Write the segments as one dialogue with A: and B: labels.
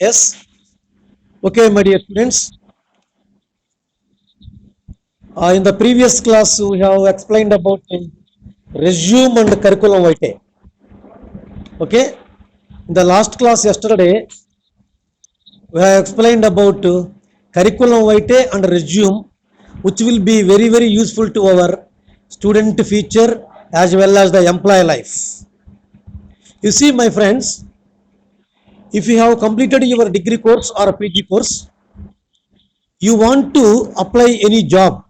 A: Yes. Okay, my dear students. In the previous class, we have explained about resume and curriculum vitae. Okay. In the last class yesterday, we have explained about curriculum vitae and resume, which will be very useful to our student future as well as the employee life. You see, my friends, if you have completed your degree course or a PG course, you want to apply any job.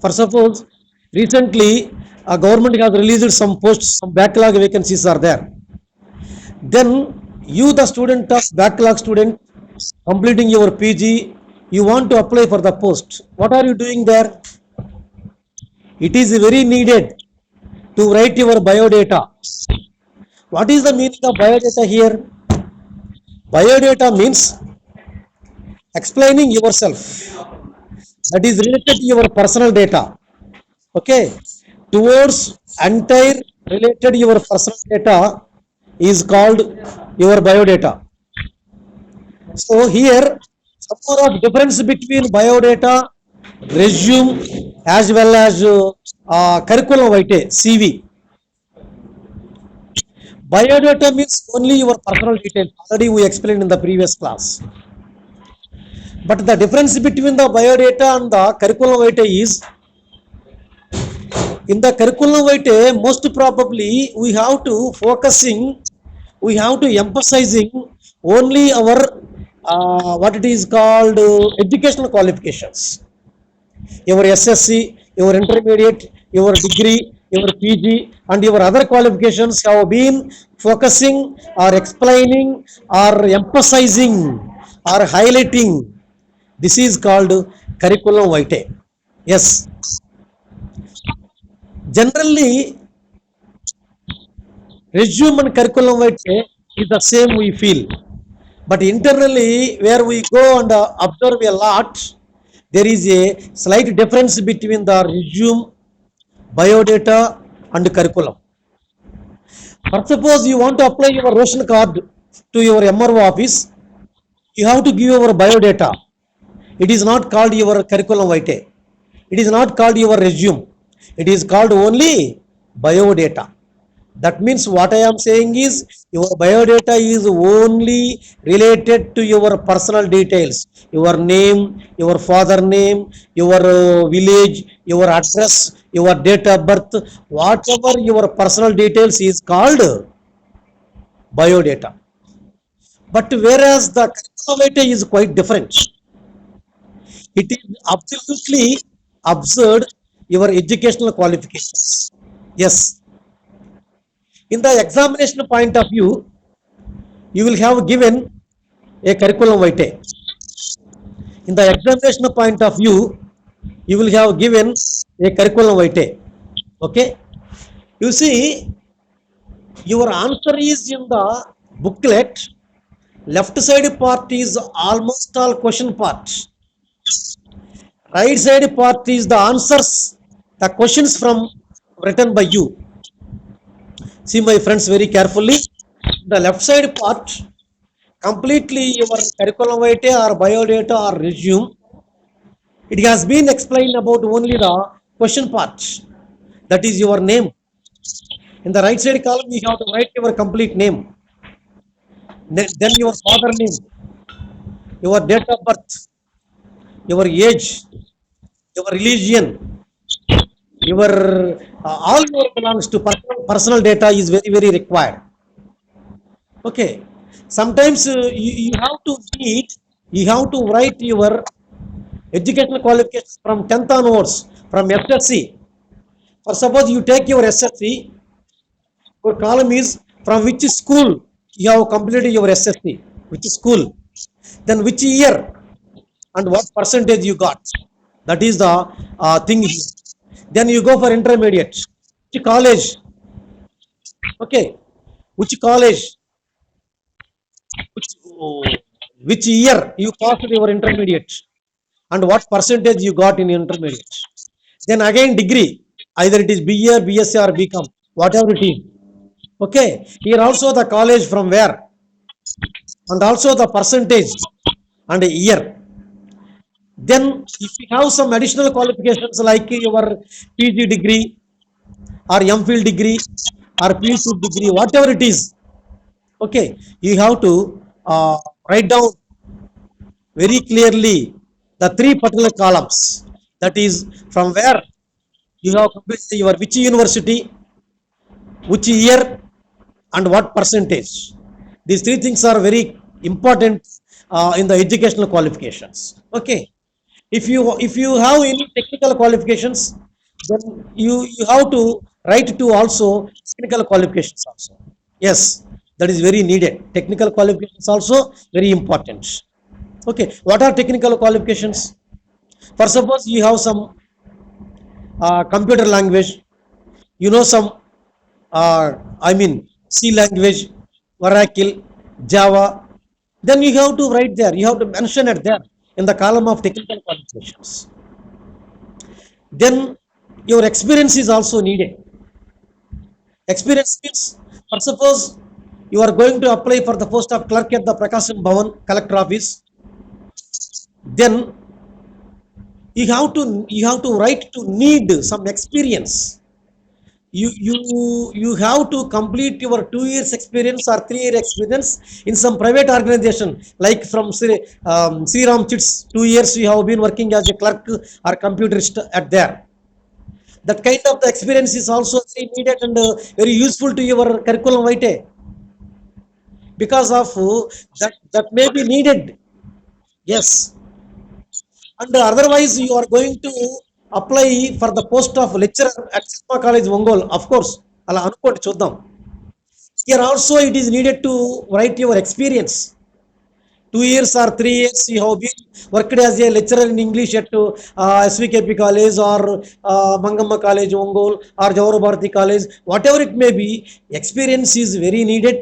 A: For suppose, recently a government has released some posts, some backlog vacancies are there. Then you, the student of backlog student, completing your PG, you want to apply for the post. What are you doing there? It is very needed to write your biodata. What is the meaning of biodata here? Biodata means explaining yourself. That is related to your personal data. Okay. Towards entire related your personal data is called your biodata. So here, some more of difference between biodata, resume, as well as curriculum vitae (CV). Biodata means only your personal details. Already we explained in the previous class. But the difference between the biodata and the curriculum vitae is, in the curriculum vitae, most probably we have to emphasizing only our what it is called educational qualifications, your SSC, your intermediate, your degree, your PG, and your other qualifications have been focusing or explaining or emphasizing or highlighting. This is called curriculum vitae. Yes, generally, resume and curriculum vitae is the same we feel. But internally, where we go and observe a lot, there is a slight difference between the resume, biodata, and curriculum. For suppose you want to apply your ration card to your MRO office, you have to give your biodata. It is not called your curriculum vitae. It is not called your resume. It is called only biodata. That means what I am saying is your biodata is only related to your personal details, your name, your father name, your village, your address, your date of birth, whatever your personal details is called biodata. But whereas the curriculum vitae is quite different, it is absolutely absurd your educational qualifications. Yes, in the examination point of view, you will have given a curriculum vitae. In the examination point of view, you will have given a curriculum vitae. Okay. You see, your answer is in the booklet. Left side part is almost all question part. Right side part is the answers, the questions from written by you. See, my friends, very carefully. The left side part, completely your curriculum vitae or biodata or resume, it has been explained about only the question part, that is your name. In the right side column you have to write your complete name, then your father name, your date of birth, your age, your religion, your all your belongs to personal data is very required. Okay, sometimes you have to read, you have to write your educational qualifications from 10th onwards, from SSC. For suppose you take your SSC, your column is from which school you have completed your SSC, which school, then which year and what percentage you got. That is the thing here. Then you go for intermediate, which college, okay, which college, which, oh, which year you passed your intermediate and what percentage you got in intermediate. Then again degree, either it is BA, BSc or BCom, whatever it is. Okay, here also the college from where, and also the percentage and year. Then if you have some additional qualifications like your PG degree or MPhil degree or PhD degree, whatever it is, okay, you have to write down very clearly the three particular columns. That is from where you have completed your which university, which year, and what percentage. These three things are very important in the educational qualifications. Okay, if you have any technical qualifications, then you have to write to also technical qualifications also. Yes, that is very needed. Technical qualifications also very important. Okay, what are technical qualifications? For suppose you have some computer language, you know some I mean C language, Oracle, Java, then you have to write there, you have to mention it there in the column of technical qualifications. Then your experience is also needed. Experience means, for suppose you are going to apply for the post of clerk at the Prakasham Bhavan collector office, then you have to write to need some experience. You have to complete your 2 years experience or 3 year experience in some private organization, like from Sri Ram Chits, 2 years you have been working as a clerk or computerist at there. That kind of the experience is also very needed and very useful to your curriculum vitae, because of that may be needed. Yes, and otherwise you are going to apply for the post of lecturer at Sigma College Ongol, of course, అలా అనుకోండి చూద్దాం. Here also it is needed to write your experience. 2 years or 3 years you have been worked as a lecturer in English at SVKP College or Mangamma College Ongol or Jawahar Bharati College, whatever it may be. Experience is very needed.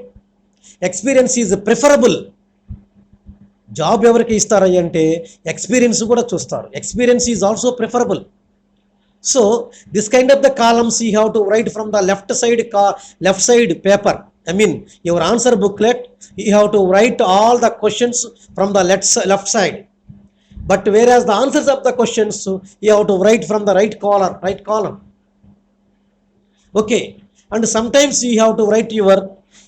A: Experience is preferable. Job ఎవరికి ఇస్తారా అంటే experience కూడా చూస్తారు. Experience is also preferable. So this kind of the columns you have to right from the left side paper. I mean your answer booklet, you have to write all the questions from the left side. But whereas the answers of the questions you have to write from the right column. Okay, and sometimes you have to write your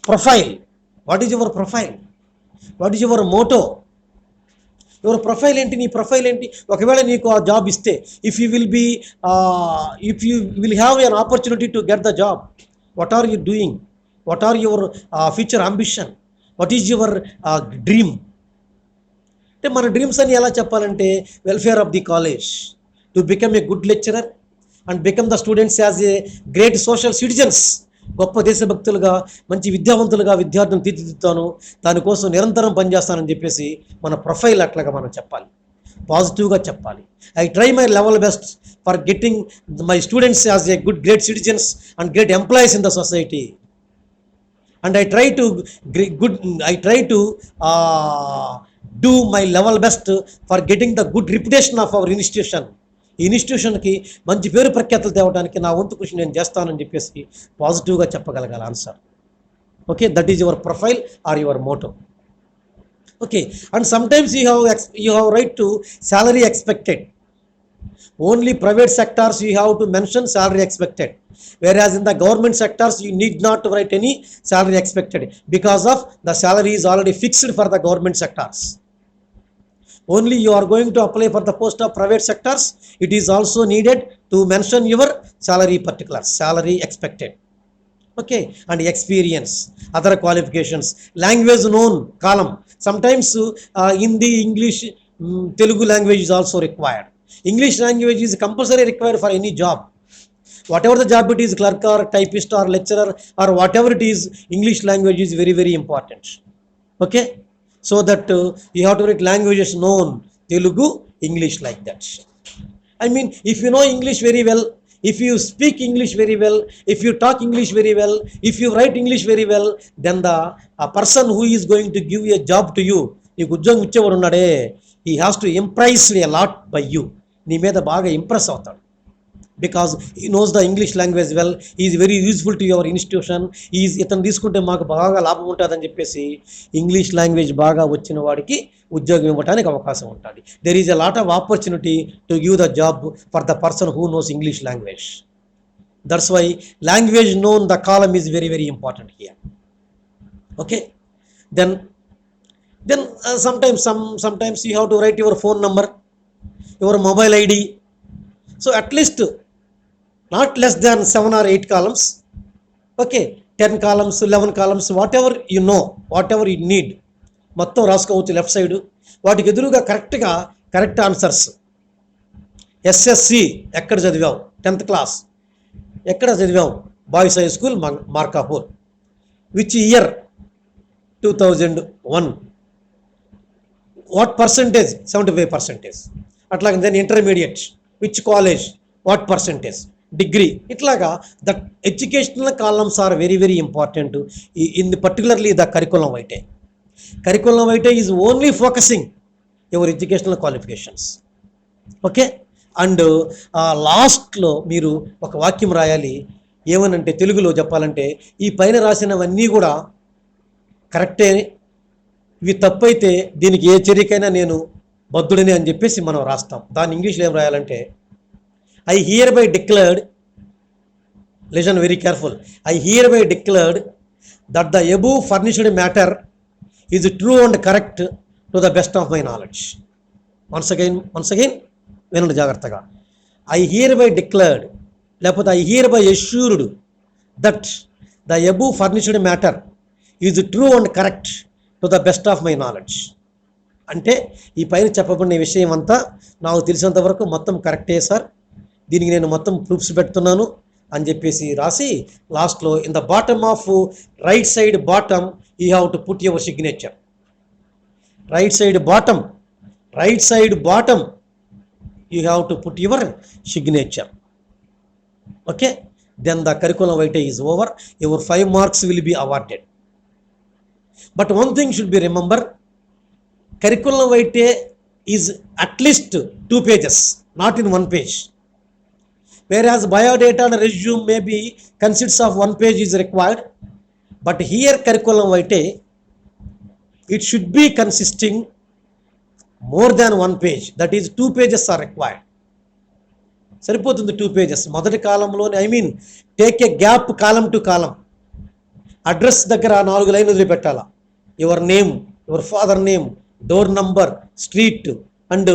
A: profile. What is your profile? What is your motto? Your profile ఏంటి, నీ profile ఏంటి? ఒకవేళ నీకు ఆ job ఇస్తే, if you will have an opportunity to get the job, what are you doing, what are your future ambition, what is your dream? అంటే మన dreams అని ఎలా చెప్పాలంటే, welfare of the college, to become a good lecturer and become the students as a great social citizens. గొప్ప దేశభక్తులుగా, మంచి విద్యావంతులుగా విద్యార్థులను తీర్చిదిద్దుతాను, దానికోసం నిరంతరం పనిచేస్తానని చెప్పేసి మన ప్రొఫైల్ అట్లాగా మనం చెప్పాలి, పాజిటివ్గా చెప్పాలి. I try my level best for getting my students as a good great citizens and great employees in the society, and I try to do my level best for getting the good reputation of our institution. ఈ ఇన్స్టిట్యూషన్కి మంచి పేరు ప్రఖ్యాతులు తేవడానికి నా వంతు కృషి నేను చేస్తానని చెప్పేసి పాజిటివ్గా చెప్పగలగాలి answer. Okay, that is your profile are your Moto. Okay, and sometimes you have right to salary expected. Only private sectors you have to mention salary expected, whereas in the government sectors you need not write any salary expected, because of the salary is already fixed for the government sectors. Only you are going to apply for the post of private sectors, it is also needed to mention your salary particulars, salary expected. Okay, and experience, other qualifications, language known column. Sometimes Hindi, English, Telugu language is also required. English language is compulsory required for any job. Whatever the job it is, clerk or typist or lecturer or whatever it is, English language is very, very important. Okay, so that you have to write languages known, Telugu, English, like that. I mean, if you know English very well, if you speak English very well, if you talk English very well, if you write English very well, then the person who is going to give a job to you, నీకు ఉద్యోగం ఇచ్చేవాడు ఉన్నాడే, he has to impress a lot by you. నీ మీద బాగా impress అవుతాడు. Because ఈ knows the English language well, is very useful to your institution, ఇతను తీసుకుంటే మాకు బాగా లాభం ఉంటుందని చెప్పేసి ఇంగ్లీష్ లాంగ్వేజ్ బాగా వచ్చిన వాడికి ఉద్యోగం ఇవ్వడానికి అవకాశం ఉంటుంది. There is a lot of opportunity to give the job for the person who knows English language. That's why language known the column is very very important here. Okay, then sometimes you have to write your phone number, your mobile ID. So at least not less than 7 or 8 columns. Okay, 10 columns, 11 columns, whatever you know, whatever you need, మొత్తం రాసుకోవచ్చు left side. వాటికి ఎదురుగా correct answers. SSC ఎక్కడ చదివావు, 10th class ఎక్కడ చదివావు, boys high school Markapur. Which year, 2001. What percentage, 75%. అట్లాగే then intermediate, which college, what percentage, degree. ఇట్లాగా the educational columns are very very important in particularly the curriculum vitae. Curriculum vitae is only focusing your educational qualifications. Okay, and లాస్ట్లో మీరు ఒక వాక్యం రాయాలి. ఏమనంటే తెలుగులో చెప్పాలంటే, ఈ పైన రాసినవన్నీ కూడా కరెక్టే, ఇవి తప్పైతే దీనికి ఏ చర్యకైనా నేను బద్ధుడిని అని చెప్పేసి మనం రాస్తాం. దాన్ని ఇంగ్లీష్లో ఏం రాయాలంటే, I hereby declared, listen very careful, I hereby declared that the above furnished matter is true and correct to the best of my knowledge. Once again వినండి జాగ్రత్తగా. ఐ హియర్ బై డిక్లేర్డ్, లేకపోతే I here by assured that the above furnished matter is true and correct to the best of my knowledge. అంటే ఈ పైన చెప్పబడిన విషయం అంతా నాకు తెలిసినంత వరకు మొత్తం కరెక్టే సార్, దీనికి నేను మొత్తం ప్రూఫ్స్ పెడుతున్నాను అని చెప్పేసి రాసి లాస్ట్లో in the bottom of right side bottom you have to put your signature. Right side bottom you have to put your signature. Okay, then the curriculum vitae is over. Your 5 marks will be awarded. But one thing should be remember, curriculum vitae is at least 2 pages, not in 1 page. Whereas biodata and resume maybe consists of 1 page is required. But here curriculum vitae, it should be consisting more than 1 page. That is 2 pages are required. సరిపోతుంది 2 pages. మొదటి కాలంలోనే take a gap column to column. Address దగ్గర 4 లైన్లు వదిలిపెట్టాలా. Your name, your father name, door number, street and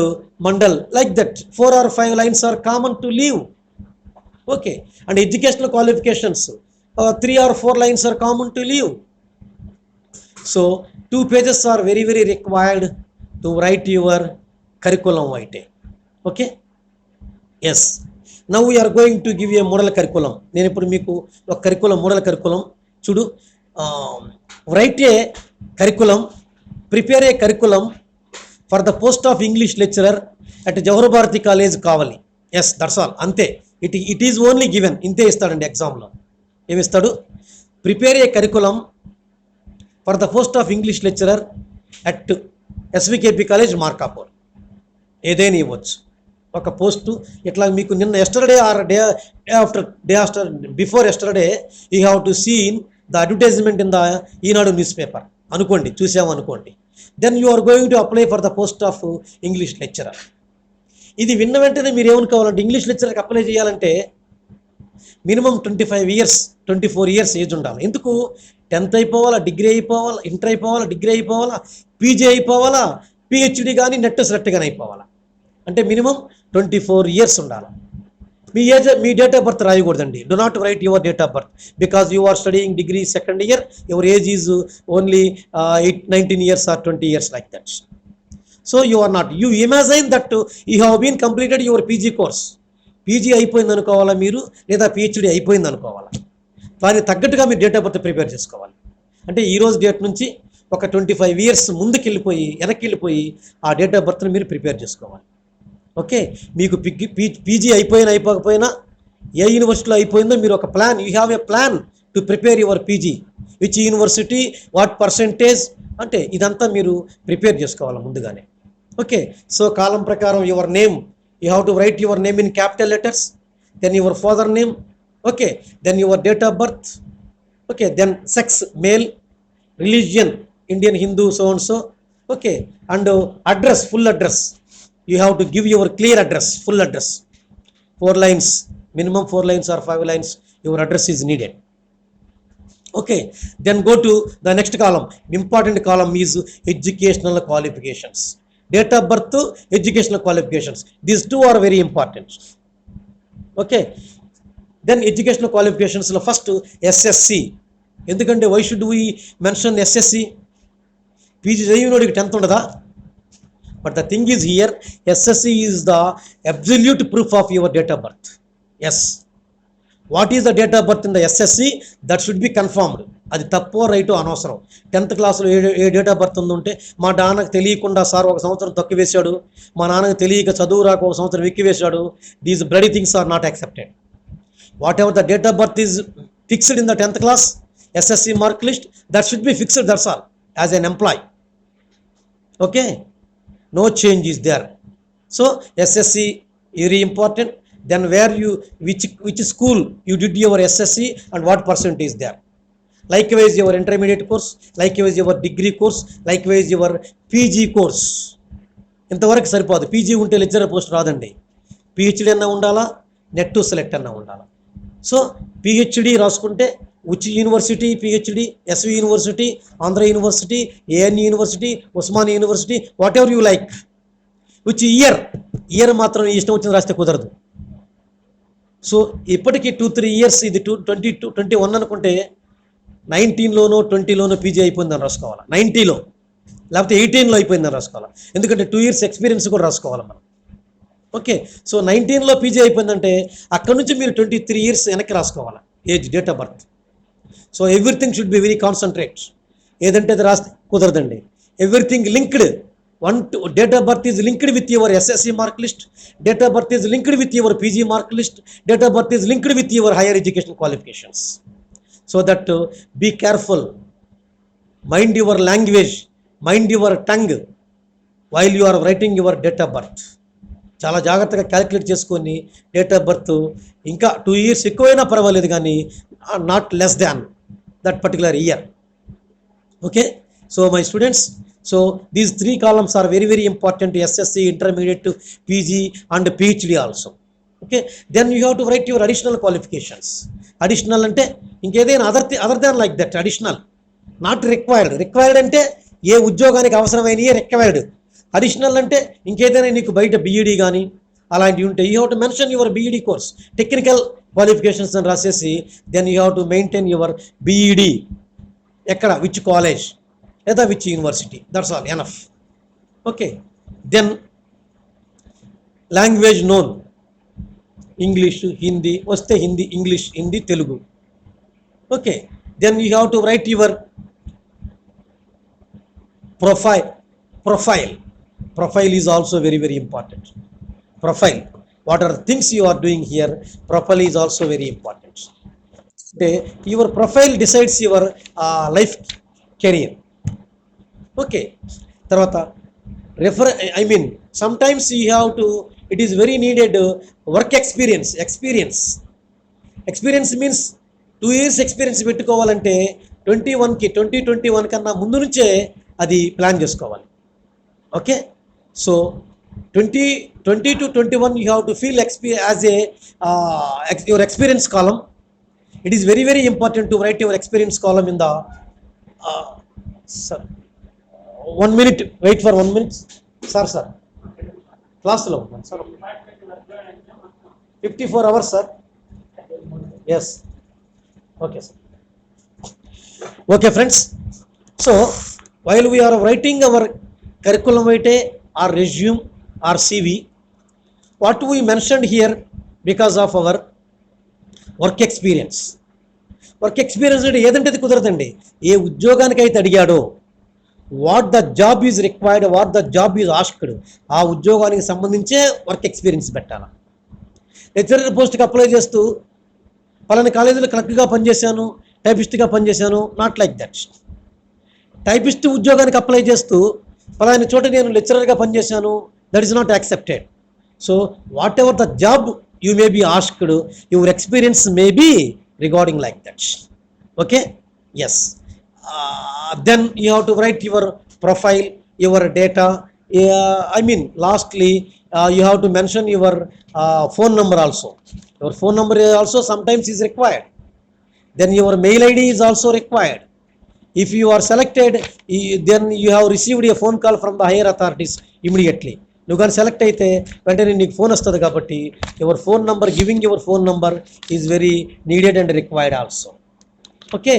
A: mandal, like that 4 or 5 lines are common to leave. Okay, and educational qualifications, 3 or 4 lines are common to leave. So 2 pages are very very required to write your curriculum vitae. Okay, yes, now we are going to give you a model curriculum. నేను ఇప్పుడు మీకు ఒక curriculum, model curriculum చూడు. Write a curriculum, prepare a curriculum for the post of English lecturer at Jawahar Bharati college కావాలి. Yes, that's all. అంతే, it is only given. ఇంతే ఇస్తాడండి ఎగ్జామ్లో. ఏమిస్తాడు? Prepare a curriculum for the post of English lecturer at SVKP college Markapur. ఏదైనా ఇవ్వచ్చు ఒక post. ఇట్లా మీకు నిన్న yesterday or day after before yesterday you have to seen the advertisement in the Eenadu newspaper అనుకోండి, చూసామనుకోండి. Then you are going to apply for the post of English lecturer. ఇది విన్న వెంటనే మీరు ఏమనుకోవాలంటే, ఇంగ్లీష్ లెక్చరర్కి అప్లై చేయాలంటే మినిమం 25 years 24 years ఏజ్ ఉండాలి. ఎందుకు? 10th అయిపోవాలా, డిగ్రీ అయిపోవాలా, ఇంటర్ అయిపోవాలా, డిగ్రీ అయిపోవాలా, పీజీ అయిపోవాలా, పిహెచ్డి కానీ నెట్ సెట్ కానీ అయిపోవాలా. అంటే మినిమం 24 years ఉండాలి. మీ డేట్ ఆఫ్ బర్త్ రాయకూడదండి. Do not write your date of birth because you are studying degree 2nd year. Your age is only 19 years or 20 years like that. So you are not, you imagine that you have been completed your PG course. PG అయిపోయింది అనుకోవాలా మీరు, లేదా PhD అయిపోయింది అనుకోవాలా. దానికి తగ్గట్టుగా మీరు date of birth prepare చేసుకోవాలి. అంటే ఈరోజు డేట్ నుంచి ఒక 25 years వెనక్కి వెళ్ళిపోయి ఆ డేట్ ఆఫ్ బర్త్ని మీరు ప్రిపేర్ చేసుకోవాలి. ఓకే, మీకు పీజీ అయిపోయినా ఏ యూనివర్సిటీలో అయిపోయిందో మీరు ఒక plan, you have a plan to prepare your PG, which university, what percentage, అంటే ఇదంతా మీరు ప్రిపేర్ చేసుకోవాలి ముందుగానే. ఓకే, సో కాలం ప్రకారం your name, you have to write your name in capital letters, then your father name, okay, then your date of birth, okay, then sex, male, religion, Indian, Hindu, so and so, okay, and address, full address. You have to give your clear address, full address, 4 lines, minimum 4 lines or 5 lines. Your address is needed. Okay, then go to the next column. Important column is educational qualifications. Date of birth, educational qualifications. These two are very important. Okay, then educational qualifications లో first SSC. ఎందుకంటే why should we mention SSC? PG చదివినోడికి 10th ఉండదా? But the thing is here, SSC is the absolute proof of your date of birth. Yes, what is the date of birth in the SSC? That should be confirmed. అది తప్పో రైటో అనవసరం. 10th క్లాస్లో ఏ date of birth ఉందంటే, మా నాన్నకు తెలియకుండా sir 1 సంవత్సరం తక్కువ వేశాడు, మా నాన్నకు తెలియక చదువు రాక 1 సంవత్సరం ఎక్కి వేశాడు. These bloody things are not accepted. Whatever the date of birth is fixed in the 10th class SSC mark list, that should be fixed, that's all, as an employee. Okay, no change is there. So SSC very important. Then where you, which school you did your SSC and what percent is there. Likewise your intermediate course, likewise your degree course, likewise your PG course. ఇంతవరకు సరిపోదు. PG ఉంటే lecturer post రాదండి. PhD అన్నా ఉండాలా, net to select అన్నా ఉండాలా. So PhD రాసుకుంటే which university PhD, SV University, Andhra University, ANU University, Osmania University, whatever you like. Which year మాత్రం ఇష్టం వచ్చింది రాస్తే కుదరదు. సో ఇప్పటికీ 2-3 years, ఇది 2021 అనుకుంటే 19లోనో 20లోనో పీజీ అయిపోయిందని రాసుకోవాలి. 90లో లేకపోతే 18లో అయిపోయిందని రాసుకోవాలి. ఎందుకంటే 2 years ఎక్స్పీరియన్స్ కూడా రాసుకోవాలి మనం. ఓకే, సో 19లో పీజీ అయిపోయిందంటే అక్కడ నుంచి మీరు 23 years వెనక్కి రాసుకోవాలి age, date of birth. So everything should be very concentrate. ఏదంటే అది రాస్తే కుదరదండి. Everything linked. Date of birth is linked with your SSC mark list, date of birth is linked with your PG mark list, date of birth is linked with your higher education qualifications. So that be careful, mind your language, mind your tongue while you are writing your date of birth. చాలా జాగ్రత్తగా calculate చేసుకొని date of birth ఇంకా 2 years ఎక్కువైనా పర్వాలేదు, కానీ not less than that particular year. Okay, so my students, so these 3 columns are very very important to SSC, intermediate to PG and PhD also. Okay, then you have to write your additional qualifications. Additional ante inkedena other than like that, additional, not required. Required ante ఏ ఉద్యోగానికి అవసరమైనయే required. Additional ante inkedena నీకు బయట BED గాని అలాంటివి ఉంటే you have to mention your BED course, technical qualifications అని రాసేసి, then you have to maintain your BED, ఎక్కడ, which college లేదా which university, that's all enough. Okay, then language known, English, Hindi వస్తే Hindi, English, Hindi, Telugu. Okay, then you have to write your profile is also very very important. Profile, what are the things you are doing here, profile is also very important. Your profile decides your life career. Okay, tarvata sometimes you have to, it is very needed work experience means 2 years experience పెట్టుకోవాలంటే 2021 కన్నా ముందు నుంచే అది plan చేసుకోవాలి. Okay, so 20 to 21 you have to feel as a your experience column. It is very very important to write your experience column in the sir, 1 minute, wait for 1 minute, sir class lo sir, 54 hours sir. Yes, okay sir. Okay friends, so while we are writing our curriculum vitae or resume or CV, what we mentioned here, because of our work experience అంటే ఏదంటే అది కుదరదండి. ఏ ఉద్యోగానికి అయితే అడిగాడో, what the job is required, what the job is asked, ఆ ఉద్యోగానికి సంబంధించే వర్క్ ఎక్స్పీరియన్స్ పెట్టాలి. లెక్చరర్ పోస్ట్కి అప్లై చేస్తూ పలానా కాలేజీలో క్లర్క్గా పనిచేశాను, టైపిస్ట్గా పనిచేశాను, నాట్ లైక్ దట్. టైపిస్ట్ ఉద్యోగానికి అప్లై చేస్తూ పలానా చోట నేను లెక్చరర్గా పనిచేశాను, that is not accepted. So whatever the job you may be asked, your experience may be regarding like that. Okay, yes. Then you have to write your profile, your data. I mean, lastly, you have to mention your phone number also. Your phone number also sometimes is required. Then your mail id is also required. If you are selected, then you have received a phone call from the higher authorities immediately. నువ్వు కానీ select అయితే వెంటనే నీకు phone వస్తుంది కాబట్టి your phone number, giving your phone number is very needed and required also. Okay.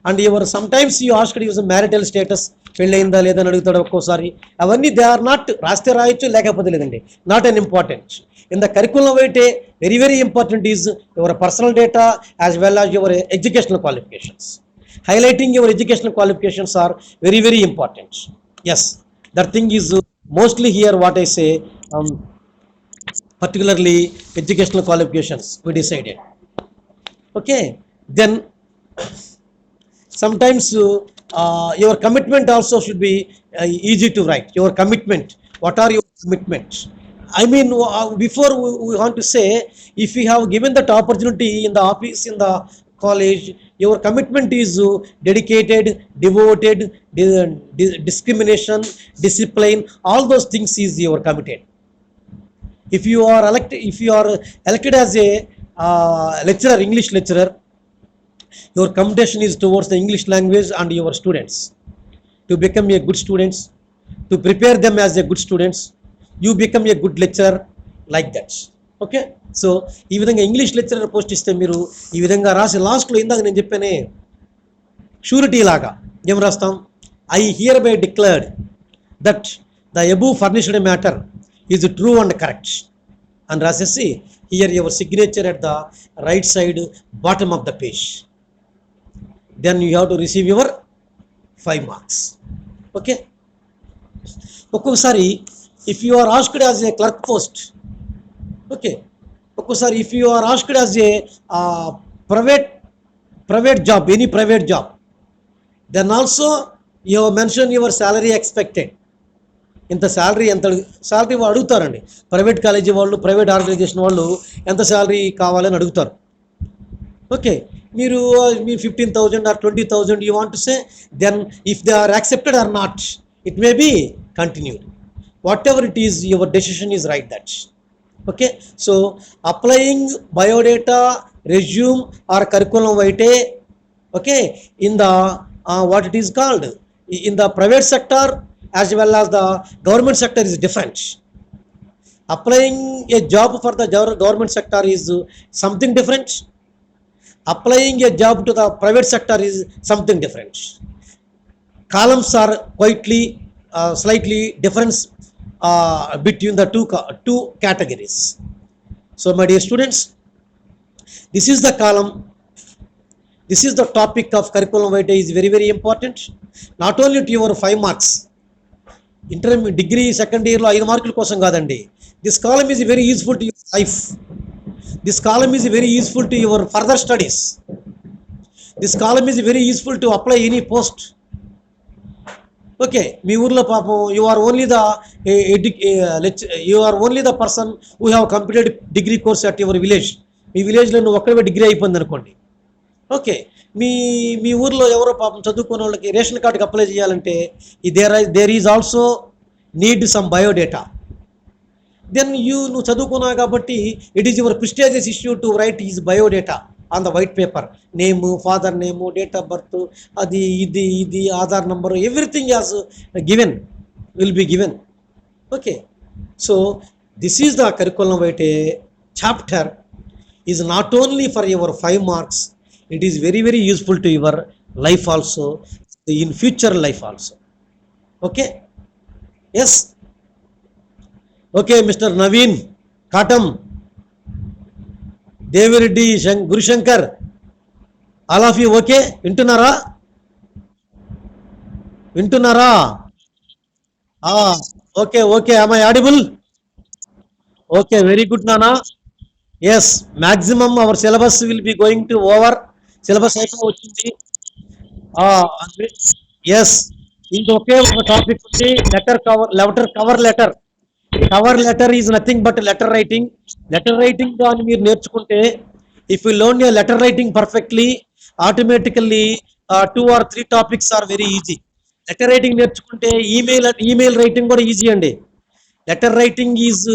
A: And your some times you asked your marital status, పెళ్ళయిందా లేదని అడుగుతాడు ఒక్కోసారి. అవన్నీ దే ఆర్ నాట్, రాస్తే రాయొచ్చు లేకపోతే లేదండి, not an important. In the curriculum అయితే very very important is your personal data as well as your educational qualifications. Highlighting your educational qualifications are very very important. Yes, that thing is mostly here what I say, particularly educational qualifications we decided. Okay, then sometimes your commitment also should be easy to write. Your commitment, what are your commitments? I mean, before we want to say, if we have given that opportunity in the office, in the college, your commitment is dedicated, devoted, discrimination, discipline, all those things is your committed. If you are elected as a lecturer, English lecturer, your commitment is towards the English language and your students, to become a good students, to prepare them as a good students, you become a good lecturer, like that. Okay. So ఈ విధంగా English lecturer post ఇస్తే మీరు ఈ విధంగా రాసి లాస్ట్లో ఇందాక నేను చెప్పానే షూరిటీ లాగా ఏం రాస్తాం, I hereby declared that the above furnished matter is true and correct అని రాసేసి here your signature at the right side bottom of the page. Then you have to receive your 5 marks. Okay. ఒక్కొక్కసారి if you are asked as a clerk post, okay, ఒక్కోసారి if you are asked as a private job, any private job, then also you mention your salary expected. ఇంత salary, ఎంత salary అడుగుతారండి private college వాళ్ళు, private organisation వాళ్ళు ఎంత salary కావాలని అడుగుతారు. Okay, మీరు 15,000 or 20,000 you want to say, then if they are accepted or not, it may be continued. Whatever it is, your decision is right that. Okay, so applying biodata, resume or curriculum vitae, okay, in the what it is called, in the private sector as well as the government sector is different. Applying a job for the government sector is something different. Applying a job to the private sector is something different. Columns are slightly different between the two categories. So my dear students, this is the column, this is the topic of curriculum vitae is very very important, not only to your 5 marks degree second year lo 5 మార్కుల కోసం కాదండి. This column is very useful to your life. This column is very useful to your further studies. This column is very useful to apply any post. Okay, మీ ఊర్లో పాపం you are only the person who have completed degree course at your village. మీ విలేజ్లో నువ్వు ఒక్కడే degree అయిపోయింది అనుకోండి. Okay, మీ ఊర్లో ఎవరో పాపం చదువుకునే వాళ్ళకి రేషన్ కార్డుకి అప్లై చేయాలంటే there is also need some biodata. దెన్ నువ్వు చదువుకున్నావు కాబట్టి it is your prestigious issue to write is biodata on the white paper, name, father name, date of birth, idi Aadhaar number, everything is given, will be given. Okay, so this is the curriculum vitae chapter is not only for your 5 marks, it is very very useful to your life also, in future life also. Okay, yes, okay, Mr. Naveen Katam, Devireddy, Gurushankar, all of you okay? వింటున్నారా? Okay okay, am I audible? Okay, very good నానా. Yes, maximum our syllabus will be going to over. Syllabus అయిపో వచ్చింది. Yes, ఇంకొకే ఒక topic ఉంది, letter cover letter. Cover letter is nothing but letter writing. Letter writing కానీ మీరు నేర్చుకుంటే, if you learn a letter writing perfectly, automatically 2 or 3 topics are very easy. Letter writing నేర్చుకుంటే email writing కూడా easy అండి. Letter writing is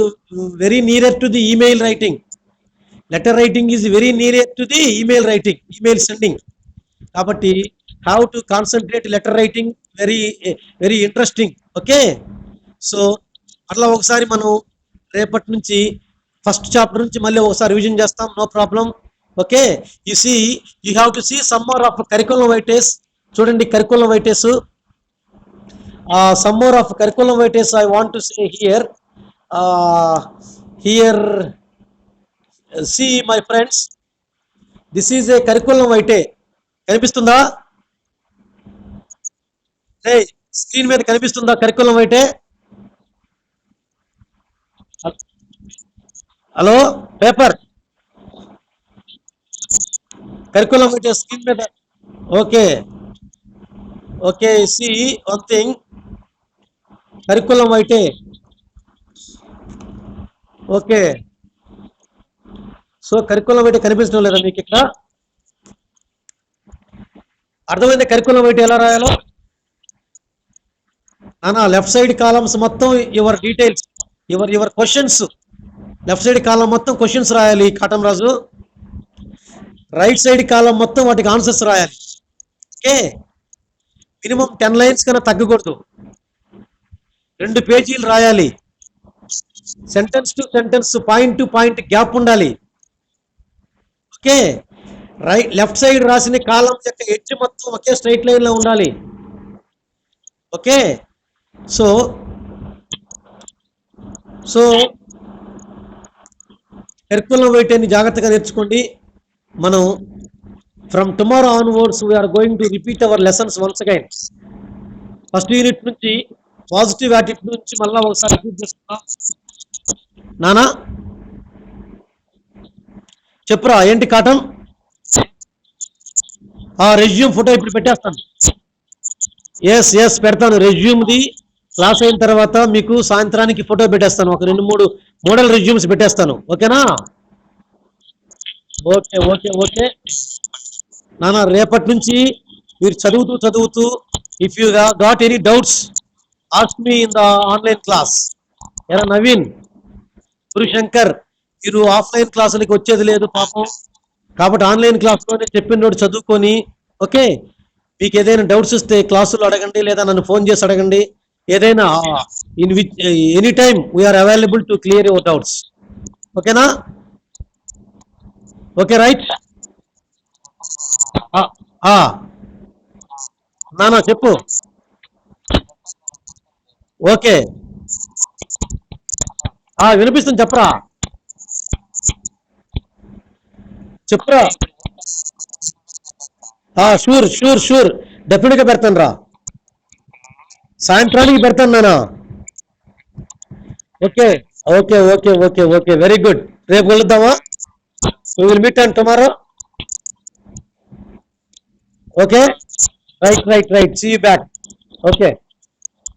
A: very near to the email writing. Letter writing is very near to the email writing, email sending. కాబట్టి how to concentrate letter writing very very interesting. Okay, so అట్లా ఒకసారి మనం రేపటి నుంచి first chapter నుంచి మళ్ళీ ఒకసారి revision చేస్తాం, no problem. Okay, you see, you have to see some more of curriculum vitaes. చూడండి curriculum vitaes, some more of curriculum weightage I want to say here. Here, see my friends, this is a curriculum weightage. కనిపిస్తుందా? Screen మీద కనిపిస్తుందా curriculum weightage? Hello paper, curriculum weightage screen మీద. Okay okay, see one thing, curriculum weightage. Okay, so curriculum weightage కనిపించడం లేదా మీకు ఇక్కడ? అర్థమైంది curriculum weightage ఎలా రాయాలో? నానా లెఫ్ట్ సైడ్ కాలమ్స్ మొత్తం your details, your questions, left side column మొత్తం క్వశ్చన్స్ రాయాలి కాటం రాజు. రైట్ సైడ్ కాలం మొత్తం వాటికి ఆన్సర్స్ రాయాలి. ఓకే, మినిమం 10 లైన్స్ కన్నా తగ్గకూడదు. 2 పేజీలు రాయాలి. Sentence to sentence, point to point gap ఉండాలి. ఓకే, లెఫ్ట్ సైడ్ రాసిన కాలం యొక్క ఎడ్జ్ మొత్తం ఒకే స్ట్రైట్ లైన్ లో ఉండాలి. ఓకే, సో కరికులం weightage జాగ్రత్తగా నేర్చుకోండి. మనం from tomorrow onwards we are going to repeat our lessons once again. First unit నుంచి పాజిటివ్ యాటిట్యూడ్ నుంచి మళ్ళీ ఒకసారి రిపీట్ చేసుకుందాం. నానా చెప్పురా, ఏంటి కాటం? రెజ్యూమ్ ఫోటో ఇప్పుడు పెట్టేస్తాను. ఎస్ పెడతాను. రెజ్యూమ్ది క్లాస్ అయిన తర్వాత మీకు సాయంత్రానికి ఫోటో పెట్టేస్తాను. ఒక 2-3 మోడల్ రెజ్యూమ్స్ పెట్టేస్తాను. ఓకేనా? ఓకే ఓకే ఓకే నానా, రేపటి నుంచి మీరు చదువుతూ if you got any doubts ask me in the online class. ఎరా నవీన్, గురుశంకర్, మీరు ఆఫ్లైన్ క్లాసులకి వచ్చేది లేదు పాపం, కాబట్టి ఆన్లైన్ క్లాస్లోనే చెప్పిన నోడు చదువుకొని. ఓకే, మీకు ఏదైనా డౌట్స్ వస్తే క్లాసులో అడగండి, లేదా నన్ను ఫోన్ చేసి అడగండి. ఏదైనా in which any time we are available to clear your doubts. ఓకేనా? Okay right. నానా చెప్పు. ఓకే, వినిపిస్తుంది, చెప్పరా చెప్పురా. షూర్ డెఫినెట్ గా పెడతాను రా, సాయంత్రానికి పెడతాను నానా. Okay okay okay okay okay very good. రేపు కలుద్దామా? we will meet on tomorrow. Okay, right, see you back. Okay.